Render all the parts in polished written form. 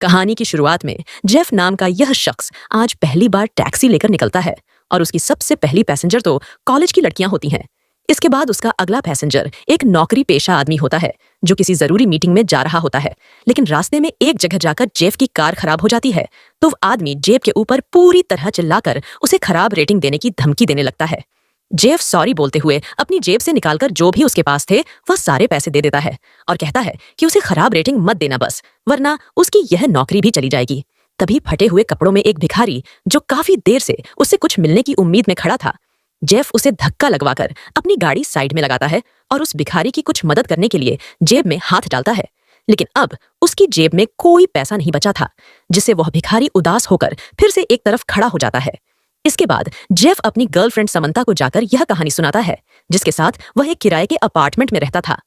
कहानी की शुरुआत में जेफ नाम का यह शख्स आज पहली बार टैक्सी लेकर निकलता है और उसकी सबसे पहली पैसेंजर तो कॉलेज की लड़कियां होती हैं। इसके बाद उसका अगला पैसेंजर एक नौकरी पेशा आदमी होता है जो किसी जरूरी मीटिंग में जा रहा होता है, लेकिन रास्ते में एक जगह जाकर जेफ की कार खराब हो जाती है तो वो आदमी जेफ के ऊपर पूरी तरह चिल्लाकर उसे खराब रेटिंग देने की धमकी देने लगता है। जेफ सॉरी बोलते हुए अपनी जेब से निकालकर जो भी उसके पास थे वह सारे पैसे दे देता है और कहता है कि उसे खराब रेटिंग मत देना बस, वरना उसकी यह नौकरी भी चली जाएगी। तभी फटे हुए कपड़ों में एक भिखारी जो काफी देर से उससे कुछ मिलने की उम्मीद में खड़ा था, जेफ उसे धक्का लगवाकर अपनी गाड़ी साइड में लगाता है और उस भिखारी की कुछ मदद करने के लिए जेब में हाथ डालता है। लेकिन अब उसकी जेब में कोई पैसा नहीं बचा था, जिससे वह भिखारी उदास होकर फिर से एक तरफ खड़ा हो जाता है। इसके बाद जेफ अपनी गर्लफ्रेंड समंता को जाकर यह कहानी सुनाता है, जिसके साथ वह एक किराए के अपार्टमेंट में रहता था।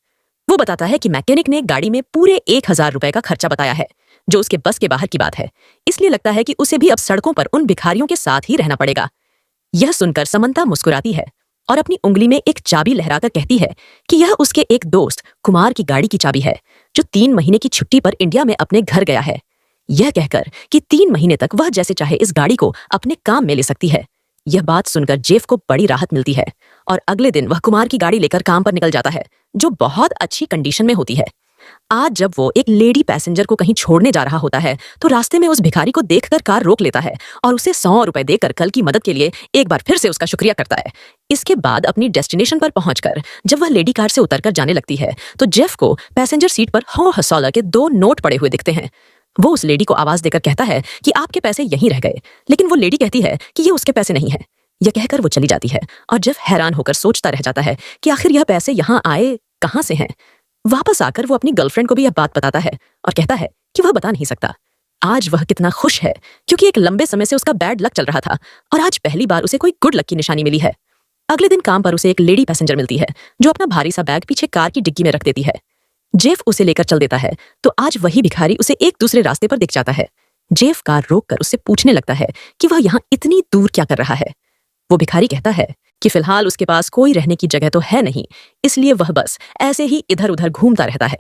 वो बताता है कि मैकेनिक ने गाड़ी में पूरे 1000 रुपए का खर्चा बताया है, जो उसके बस के बाहर की बात है। इसलिए लगता है कि उसे भी अब सड़कों पर उन भिखारियों के साथ ही रहना पड़ेगा। यह सुनकर समंता मुस्कुराती है और अपनी उंगली में एक चाबी लहराकर कहती है कि यह उसके एक दोस्त कुमार की गाड़ी की चाबी है, जो 3 महीने की छुट्टी पर इंडिया में अपने घर गया है। यह कहकर कि 3 महीने तक वह जैसे चाहे इस गाड़ी को अपने काम में ले सकती है। यह बात सुनकर जेफ को बड़ी राहत मिलती है और अगले दिन वह कुमार की गाड़ी लेकर काम पर निकल जाता है, जो बहुत अच्छी कंडीशन में होती है। आज जब वो एक लेडी पैसेंजर को कहीं छोड़ने जा रहा होता है तो रास्ते में उस भिखारी को देखकर कार रोक लेता है और उसे 100 रुपए देकर कल की मदद के लिए एक बार फिर से उसका शुक्रिया करता है। इसके बाद अपनी डेस्टिनेशन पर पहुंचकर जब वह लेडी कार से उतरकर जाने लगती है तो जेफ को पैसेंजर सीट पर हो हसौला के 2 नोट पड़े हुए दिखते हैं। वो उस लेडी को आवाज देकर कहता है कि आपके पैसे यहीं रह गए, लेकिन वो लेडी कहती है कि ये उसके पैसे नहीं है। यह कहकर वो चली जाती है और जेफ हैरान होकर सोचता रह जाता है कि आखिर यह पैसे यहाँ आए कहाँ से हैं। वापस आकर वो अपनी गर्लफ्रेंड को भी यह बात बताता है और कहता है कि वह बता नहीं सकता। आज वह कितना खुश है क्योंकि एक लंबे समय से उसका बैड लक चल रहा था और आज पहली बार उसे कोई गुड लक की निशानी मिली है। अगले दिन काम पर उसे एक लेडी पैसेंजर मिलती है जो अपना भारी सा बैग पीछे कार की डिग्गी में रख देती है। जेफ उसे लेकर चल देता है तो आज वही भिखारी उसे एक दूसरे रास्ते पर दिख जाता है। जेफ कार रोककर उससे पूछने लगता है कि वह यहाँ इतनी दूर क्या कर रहा है। वो भिखारी कहता है कि फिलहाल उसके पास कोई रहने की जगह तो है नहीं, इसलिए वह बस ऐसे ही इधर उधर घूमता रहता है।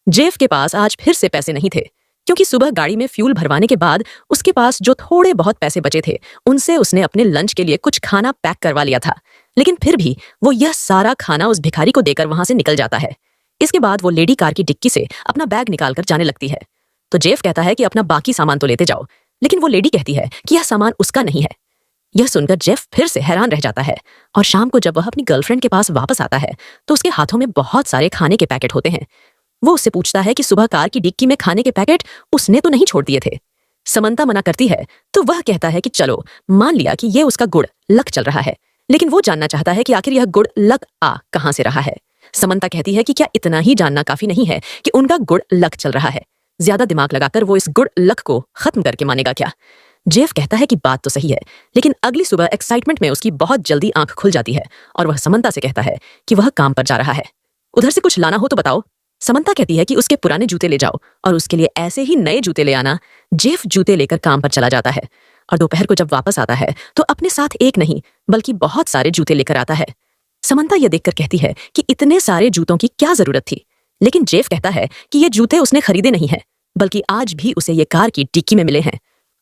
जेफ के पास आज फिर से पैसे नहीं थे क्योंकि सुबह गाड़ी में फ्यूल भरवाने के बाद उसके पास जो थोड़े बहुत पैसे बचे थे उनसे उसने अपने लंच के लिए कुछ खाना पैक करवा लिया था, लेकिन फिर भी वो यह सारा खाना उस भिखारी को देकर वहां से निकल जाता है। इसके बाद वो लेडी कार की डिक्की से अपना बैग निकालकर जाने लगती है तो जेफ कहता है कि अपना बाकी सामान तो लेते जाओ, लेकिन वो लेडी कहती है कि यह सामान उसका नहीं है। यह सुनकर जेफ फिर से हैरान रह जाता है और शाम को जब वह अपनी गर्लफ्रेंड के पास वापस आता है तो उसके हाथों में बहुत सारे खाने के पैकेट होते हैं। वो उससे पूछता है कि सुबह कार की डिक्की में खाने के पैकेट उसने तो नहीं छोड़ दिए थे। समंता मना करती है तो वह कहता है कि चलो मान लिया कि यह उसका गुड लक चल रहा है, लेकिन वो जानना चाहता है कि आखिर यह गुड लक आ कहां से रहा है। समंता कहती है कि क्या इतना ही जानना काफी नहीं है कि उनका गुड लक चल रहा है, ज्यादा दिमाग लगाकर वो इस गुड लक को खत्म करके मानेगा क्या। जेफ कहता है कि बात तो सही है, लेकिन अगली सुबह एक्साइटमेंट में उसकी बहुत जल्दी आंख खुल जाती है और वह समंता से कहता है कि वह काम पर जा रहा है। उधर से कुछ लाना हो तो बताओ। समंता कहती है कि उसके पुराने जूते ले जाओ और उसके लिए ऐसे ही नए जूते ले आना। जेफ जूते लेकर काम पर चला जाता है और दोपहर को जब वापस आता है तो अपने साथ एक नहीं बल्कि बहुत सारे जूते लेकर आता है। समंता यह देखकर कहती है कि इतने सारे जूतों की क्या जरूरत थी, लेकिन जेफ कहता है कि ये जूते उसने खरीदे नहीं है बल्कि आज भी उसे ये कार की डिक्की में मिले हैं।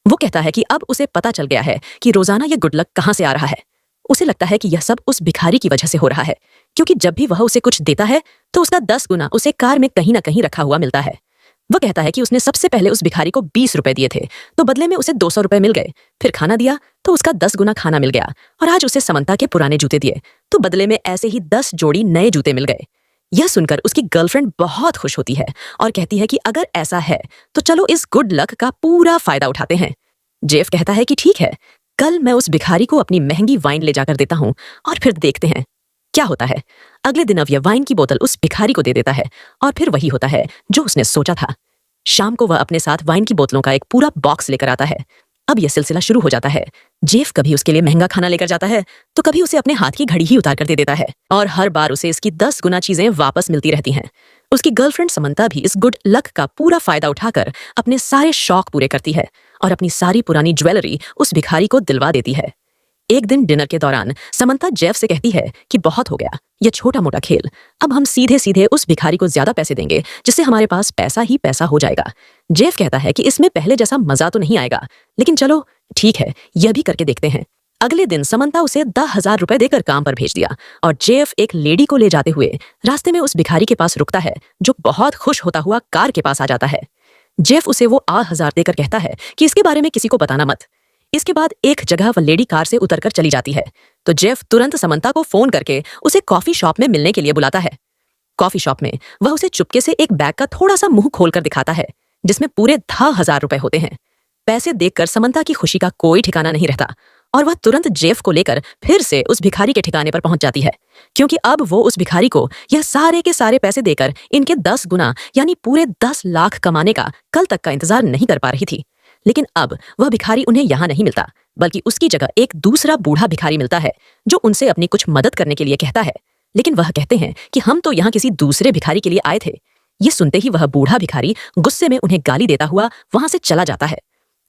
वो कहता है कि अब उसे पता चल गया है कि रोजाना यह गुड लक कहां से आ रहा है। उसे लगता है कि यह सब उस भिखारी की वजह से हो रहा है, क्योंकि जब भी वह उसे कुछ देता है तो उसका 10 गुना उसे कार में कहीं ना कहीं रखा हुआ मिलता है। वह कहता है कि उसने सबसे पहले उस भिखारी को 20 रुपए दिए थे तो बदले में उसे 200 रुपए मिल गए, फिर खाना दिया तो उसका 10 गुना खाना मिल गया और आज उसे समंता के पुराने जूते दिए तो बदले में ऐसे ही 10 जोड़ी नए जूते मिल गए। यह सुनकर उसकी गर्लफ्रेंड बहुत खुश होती है और कहती है कि अगर ऐसा है तो चलो इस गुड लक का पूरा फायदा उठाते हैं। जेफ कहता है कि ठीक है, कल मैं उस भिखारी को अपनी महंगी वाइन ले जाकर देता हूं और फिर देखते हैं क्या होता है। अगले दिन अब यह वाइन की बोतल उस भिखारी को दे देता है और फिर वही होता है जो उसने सोचा था। शाम को वह अपने साथ वाइन की बोतलों का एक पूरा बॉक्स लेकर आता है। अब यह सिलसिला शुरू हो जाता है। जेफ कभी उसके लिए महंगा खाना लेकर जाता है तो कभी उसे अपने हाथ की घड़ी ही उतार कर दे देता है और हर बार उसे इसकी 10 गुना चीजें वापस मिलती रहती हैं। उसकी गर्लफ्रेंड समंता भी इस गुड लक का पूरा फायदा उठाकर अपने सारे शौक पूरे करती है और अपनी सारी पुरानी ज्वेलरी उस भिखारी को दिलवा देती है। एक दिन डिनर के दौरान समंता जेफ से कहती है कि बहुत हो गया यह छोटा मोटा खेल, अब हम सीधे सीधे उस भिखारी को ज्यादा पैसे देंगे जिससे हमारे पास पैसा ही पैसा हो जाएगा। जेफ कहता है कि इसमें पहले जैसा मजा तो नहीं आएगा, लेकिन चलो ठीक है, यह भी करके देखते हैं। अगले दिन समंता उसे 10,000 रुपए देकर काम पर भेज दिया और जेफ एक लेडी को ले जाते हुए रास्ते में उस भिखारी के पास रुकता है, जो बहुत खुश होता हुआ कार के पास आ जाता है। जेफ उसे वो 8,000 देकर कहता है कि इसके बारे में किसी को बताना मत। इसके बाद एक जगह वह लेडी कार से उतरकर चली जाती है, तो जेफ तुरंत समंता को फोन करके उसे कॉफी शॉप में मिलने के लिए बुलाता है। कॉफी शॉप में वह उसे चुपके से एक बैग का थोड़ा सा मुंह खोलकर दिखाता है, जिसमें पूरे 10,000 रुपए होते हैं। पैसे देखकर समंता की खुशी का कोई ठिकाना नहीं रहता और वह तुरंत जेफ को लेकर फिर से उस भिखारी के ठिकाने पर पहुंच जाती है, क्योंकि अब वो उस भिखारी को यह सारे के सारे पैसे देकर इनके 10 गुना यानी पूरे 10 लाख कमाने का कल तक का इंतजार नहीं कर पा रही थी। लेकिन अब वह भिखारी उन्हें यहाँ नहीं मिलता, बल्कि उसकी जगह एक दूसरा बूढ़ा भिखारी मिलता है, जो उनसे अपनी कुछ मदद करने के लिए कहता है। लेकिन वह कहते हैं कि हम तो यहाँ किसी दूसरे भिखारी के लिए आए थे। ये सुनते ही वह बूढ़ा भिखारी गुस्से में उन्हें गाली देता हुआ वहां से चला जाता है।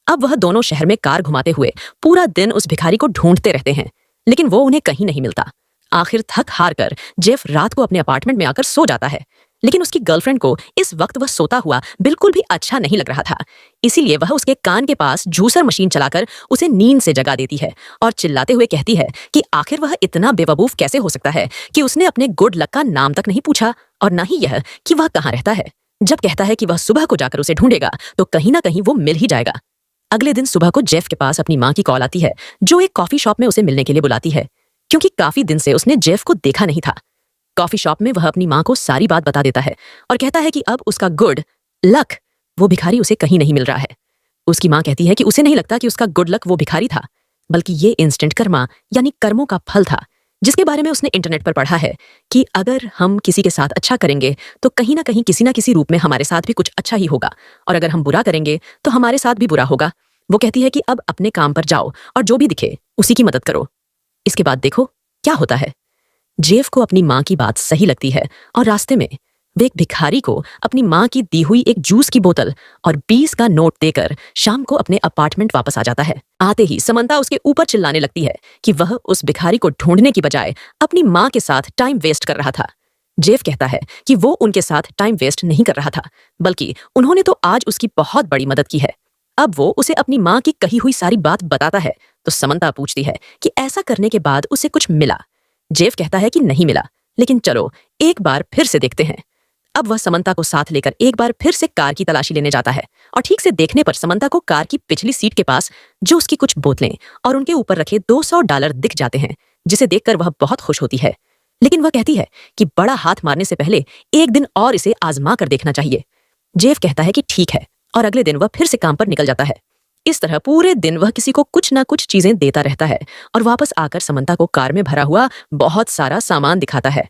अब वह दोनों शहर में कार घुमाते हुए पूरा दिन उस भिखारी को ढूंढते रहते हैं, लेकिन वो उन्हें कहीं नहीं मिलता। आखिर थक हार कर जेफ रात को अपने अपार्टमेंट में आकर सो जाता है, लेकिन उसकी गर्लफ्रेंड को इस वक्त वह सोता हुआ बिल्कुल भी अच्छा नहीं लग रहा था। इसीलिए वह उसके कान के पास जूसर मशीन चलाकर उसे नींद से जगा देती है और चिल्लाते हुए कहती है कि आखिर वह इतना बेवकूफ कैसे हो सकता है कि उसने अपने गुड लक का नाम तक नहीं पूछा और ना ही यह कि वह कहाँ रहता है। जब कहता है कि वह सुबह को जाकर उसे ढूंढेगा तो कहीं ना कहीं वो मिल ही जाएगा। अगले दिन सुबह को जेफ के पास अपनी माँ की कॉल आती है, जो एक कॉफी शॉप में उसे मिलने के लिए बुलाती है, क्योंकि काफी दिन से उसने जेफ को देखा नहीं था। कॉफी शॉप में वह अपनी माँ को सारी बात बता देता है और कहता है कि अब उसका गुड लक वो भिखारी उसे कहीं नहीं मिल रहा है। उसकी माँ कहती है कि उसे नहीं लगता कि उसका गुड लक वो भिखारी था, बल्कि ये इंस्टेंट कर्मा यानी कर्मों का फल था, जिसके बारे में उसने इंटरनेट पर पढ़ा है कि अगर हम किसी के साथ अच्छा करेंगे तो कहीं ना कहीं किसी ना किसी रूप में हमारे साथ भी कुछ अच्छा ही होगा, और अगर हम बुरा करेंगे तो हमारे साथ भी बुरा होगा। वो कहती है कि अब अपने काम पर जाओ और जो भी दिखे उसी की मदद करो। इसके बाद देखो क्या होता है। जेफ को अपनी माँ की बात सही लगती है और रास्ते में वे एक भिखारी को अपनी माँ की दी हुई एक जूस की बोतल और 20 का नोट देकर शाम को अपने अपार्टमेंट वापस आ जाता है। आते ही समंता उसके ऊपर चिल्लाने लगती है कि वह उस भिखारी को ढूंढने की बजाय अपनी माँ के साथ टाइम वेस्ट कर रहा था। जेफ कहता है कि वो उनके साथ टाइम वेस्ट नहीं कर रहा था, बल्कि उन्होंने तो आज उसकी बहुत बड़ी मदद की है। अब वो उसे अपनी माँ की कही हुई सारी बात बताता है, तो समंता पूछती है कि ऐसा करने के बाद उसे कुछ मिला। जेफ कहता है कि नहीं मिला, लेकिन चलो एक बार फिर से देखते हैं। अब वह समंता को साथ लेकर एक बार फिर से कार की तलाशी लेने जाता है और ठीक से देखने पर समंता को कार की पिछली सीट के पास जो उसकी कुछ बोतलें और उनके ऊपर रखे $200 दिख जाते हैं, जिसे देखकर वह बहुत खुश होती है। लेकिन वह कहती है कि बड़ा हाथ मारने से पहले एक दिन और इसे आजमा कर देखना चाहिए। जेफ कहता है कि ठीक है, और अगले दिन वह फिर से काम पर निकल जाता है। इस तरह पूरे दिन वह किसी को कुछ ना कुछ चीजें देता रहता है और वापस आकर समंता को कार में भरा हुआ बहुत सारा सामान दिखाता है।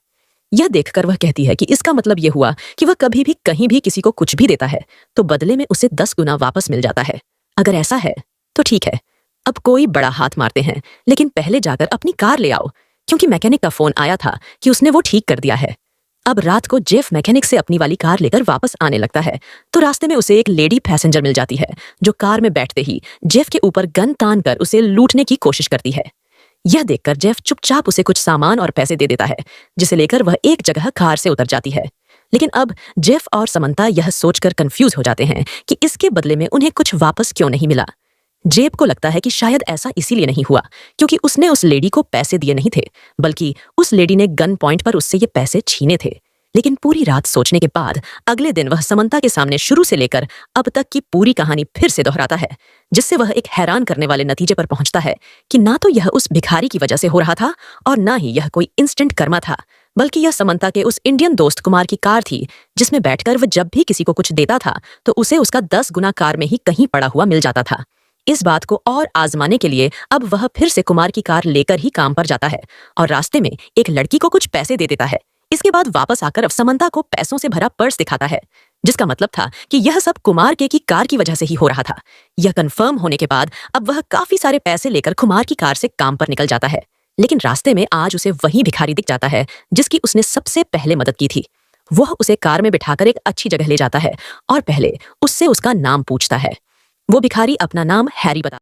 यह देखकर वह कहती है कि इसका मतलब यह हुआ कि वह कभी भी कहीं भी किसी को कुछ भी देता है तो बदले में उसे 10 गुना वापस मिल जाता है। अगर ऐसा है तो ठीक है, अब कोई बड़ा हाथ मारते हैं, लेकिन पहले जाकर अपनी कार ले आओ, क्योंकि मैकेनिक का फोन आया था कि उसने वो ठीक कर दिया है। अब रात को जेफ मैकेनिक से अपनी वाली कार लेकर वापस आने लगता है, तो रास्ते में उसे एक लेडी पैसेंजर मिल जाती है, जो कार में बैठते ही जेफ के ऊपर गन तान कर उसे लूटने की कोशिश करती है। यह देखकर जेफ चुपचाप उसे कुछ सामान और पैसे दे देता है, जिसे लेकर वह एक जगह कार से उतर जाती है। लेकिन अब जेफ और समंता यह सोचकर कंफ्यूज हो जाते हैं कि इसके बदले में उन्हें कुछ वापस क्यों नहीं मिला। जेफ को लगता है कि शायद ऐसा इसीलिए नहीं हुआ क्योंकि उसने उस लेडी को पैसे दिए नहीं थे, बल्कि उस लेडी ने गन पॉइंट पर उससे ये पैसे छीने थे। लेकिन पूरी रात सोचने के बाद अगले दिन वह समंता के सामने शुरू से लेकर अब तक की पूरी कहानी फिर से दोहराता है, जिससे वह एक हैरान करने वाले नतीजे पर पहुंचता है कि ना तो यह उस भिखारी की वजह से हो रहा था और ना ही यह कोई इंस्टेंट कर्मा था, बल्कि यह समंता के उस इंडियन दोस्त कुमार की कार थी, जिसमें बैठकर वह जब भी किसी को कुछ देता था तो उसे उसका 10 गुना कार में ही कहीं पड़ा हुआ मिल जाता था। इस बात को और आजमाने के लिए अब वह फिर से कुमार की कार लेकर ही काम पर जाता है और रास्ते में एक लड़की को कुछ पैसे दे देता है। इसके बाद वापस आकर अब समंता को पैसों से भरा पर्स दिखाता है, जिसका मतलब था कि यह सब कुमार की कार की वजह से ही हो रहा था। यह कंफर्म होने के बाद अब वह काफी सारे पैसे लेकर कुमार की कार से काम पर निकल जाता है, लेकिन रास्ते में आज उसे वही भिखारी दिख जाता है जिसकी उसने सबसे पहले मदद की थी। वह उसे कार में बिठाकर एक अच्छी जगह ले जाता है और पहले उससे उसका नाम पूछता है। वो भिखारी अपना नाम हैरी बता